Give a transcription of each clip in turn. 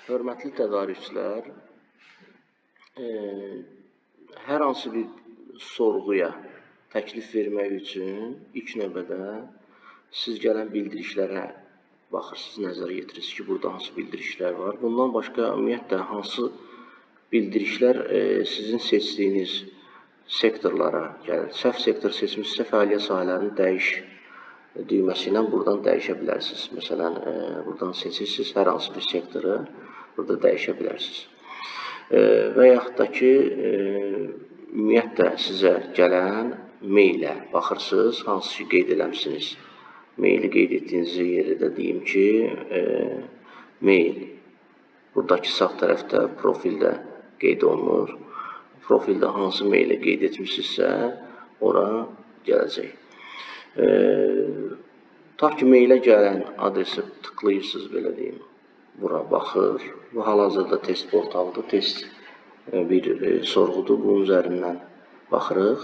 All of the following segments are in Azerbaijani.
Hörmətli tədarükçülər, hər hansı bir sorğuya təklif vermək üçün ilk növbədə siz gələn bildirişlərə baxırsınız, nəzərə yetirirsiniz ki, burada hansı bildirişlər var. Bundan başqa, ümumiyyətlə, hansı bildirişlər sizin seçdiyiniz sektorlara gəlir. Səhv sektor seçmişsə, fəaliyyət sahələrini dəyiş düyməsi ilə buradan dəyişə bilərsiniz. Məsələn, buradan seçirsiniz hər hansı bir sektoru, burada dəyişə bilərsiniz. Və yaxud da ki, ümumiyyətlə sizə gələn meylə baxırsınız, hansı ki qeyd eləmişsiniz. Meyli qeyd etdiyiniz yeri də deyim ki, meyl buradakı sağ tərəfdə profildə qeyd olunur. Profildə hansı meylə qeyd etmişsinizsə, ora gələcək. Ta ki meylə gələn adresi tıklayırsınız, belə deyim. Bura baxır. Bu hal-hazırda test portalıdır, test bir sorğudur. Bunun üzərindən baxırıq.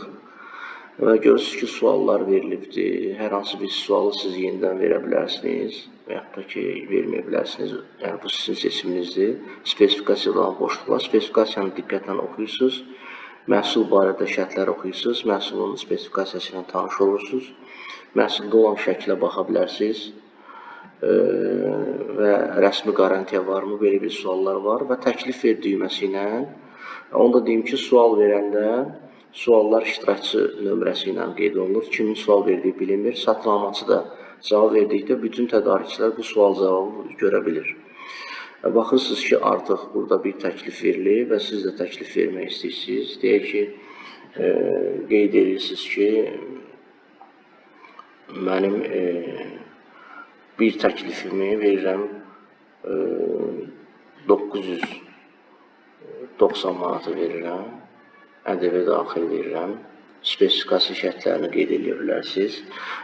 Və görürsünüz ki, suallar verilibdir. Hər hansı bir sualı siz yenidən verə bilərsiniz və yaxud da ki, verməyə bilərsiniz. Yəni, bu sizin seçiminizdir. Spesifikasiyada olan boşluqlar. Spesifikasiyanı diqqətlə oxuyursunuz. Məhsul barədə şərtlər oxuyursunuz. Məhsulun spesifikasiyası ilə tanış olursunuz. Məhsulda olan şəklə baxa bilərsiniz. Və rəsmi qarantiya varmı? Belə bir suallar var. Və təklif ver düyməsi ilə. Onu da deyim ki, sual verəndə suallar iştirakçı nömrəsi ilə qeyd olunur. Kimin sual verdiyi bilinmir. Satın-almaçı da cavab verdikdə bütün tədarükçülər bu sual cavabı görə bilir. Baxırsınız ki, artıq burada bir təklif verilir və siz də təklif vermək istəyirsiniz. Deyək ki, qeyd edirsiniz ki, mənim bir təklifimi verirəm 990 manatı verirəm. ƏDV daxil verirəm. Spesifikasiya şərtlərini qeyd edə bilərsiniz.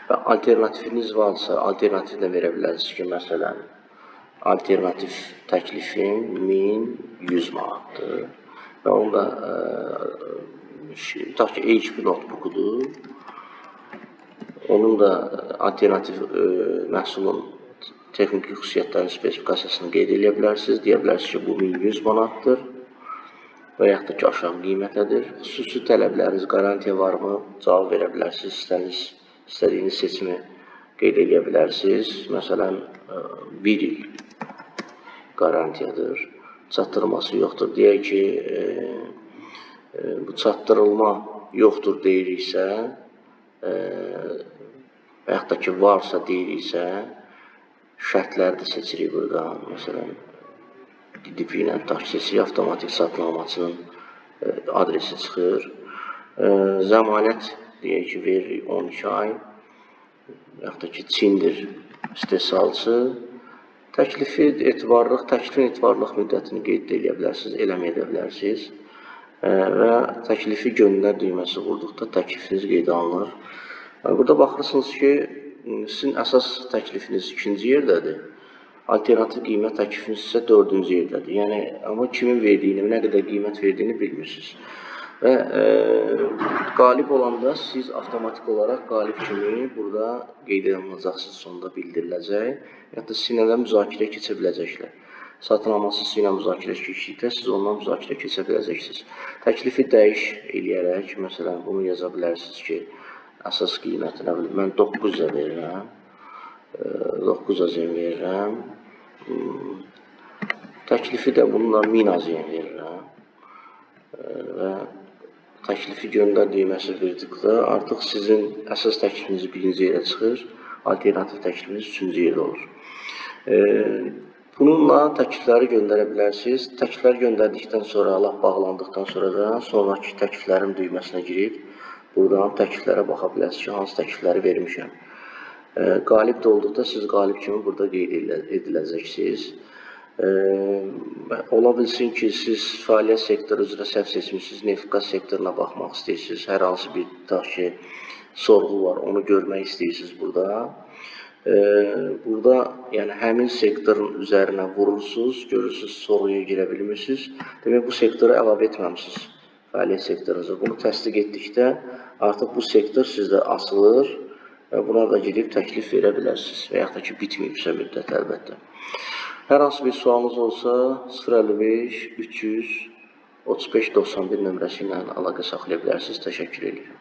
Və alternatifiniz varsa, alternativ də verə bilərsiniz ki, məsələn, alternativ təklifim 1100 manatdır. Və onu da tutaq ki, HP notebookudur. Onun da alternativ məhsulun texniki xüsusiyyətlərinin spesifikasiyasını qeyd edə bilərsiniz. Deyə bilərsiniz ki, bu 1100 manatdır. Və yaxud da ki, aşağı qiymətədir. Xüsusi tələbləriniz, qarantiya varmı? Cavab verə bilərsiniz. İstədiyiniz seçimi qeyd edə bilərsiniz. Məsələn, 1 il qarantiyadır. Çatdırılması yoxdur. Deyək ki, bu çatdırılma yoxdur deyiriksə, və yaxud da ki, varsa deyiriksə, şərtləri də seçirik buradan. Məsələn, DDP ilə seçirik, avtomatik satın-almaçının adresi çıxır. Zəmanət deyək ki, veririk 12 ay. Yaxud da ki, Çindir istehsalçı. Təklifin etibarlıq müddətini qeyd edə bilərsiniz, eləməyə edə bilərsiniz. Və təklifi göndər düyməsi vurduqda təklifiniz qeyd alınır. Burada baxırsınız ki, sizin əsas təklifiniz 2-ci yerdədir. Alternativ qiymət təklifiniz isə 4-cü yerdədir. Yəni, amma kimin verdiyini, nə qədər qiymət verdiyini bilmirsiniz. Və qalib olanda siz avtomatik olaraq qalib kimi burada qeyd ediləcəksiniz, sonunda bildiriləcək. Hətta sizinlə də müzakirə keçə biləcəklər. Satın-alması sizinlə müzakirə keçdikdə siz ondan müzakirə keçə biləcəksiniz. Təklifi dəyiş eləyərək, məsələn, bunu yaza bilərsiniz ki, əsas qiyməti nə bilim, mən 900-ə verirəm. 900-ə verirəm. Təklifi də bununla 1000-ə verirəm. Və təklifi göndər düyməsi verdikdə artıq sizin əsas təklifiniz 1-ci yerə çıxır, alternativ təklifiniz 3-cü yerdə olur. Bununla təklifləri göndərə bilərsiniz. Təklifləri göndərdikdən sonra, Allah bağlandıqdan sonra da sonraki təkliflərin düyməsinə girib, buradan təkliflərə baxa bilərsiniz ki, hansı təklifləri vermişəm. Qalib də olduqda siz qalib kimi burada qeyd ediləcəksiniz. Ola bilsin ki, siz fəaliyyət sektoru üzrə səhv seçmişsiniz, neft-qaz sektoruna baxmaq istəyirsiniz. Hər hansı bir sorğu var, onu görmək istəyirsiniz burada. Burada yəni, həmin sektorun üzərinə vurursunuz, görürsünüz, sorğuya girə bilmirsiniz. Demək, bu sektoru əlavə etməmişsiniz fəaliyyət sektorunuza. Bunu təsdiq etdikdə artıq bu sektor sizdə asılır. Buna da girib təklif verə bilərsiniz və yaxud da ki, bitməyibsə müddət əlbəttə. Hər hansı bir sualınız olsa 055 300 35 91 nömrəsi ilə əlaqə saxlaya bilərsiniz. Təşəkkür edirəm.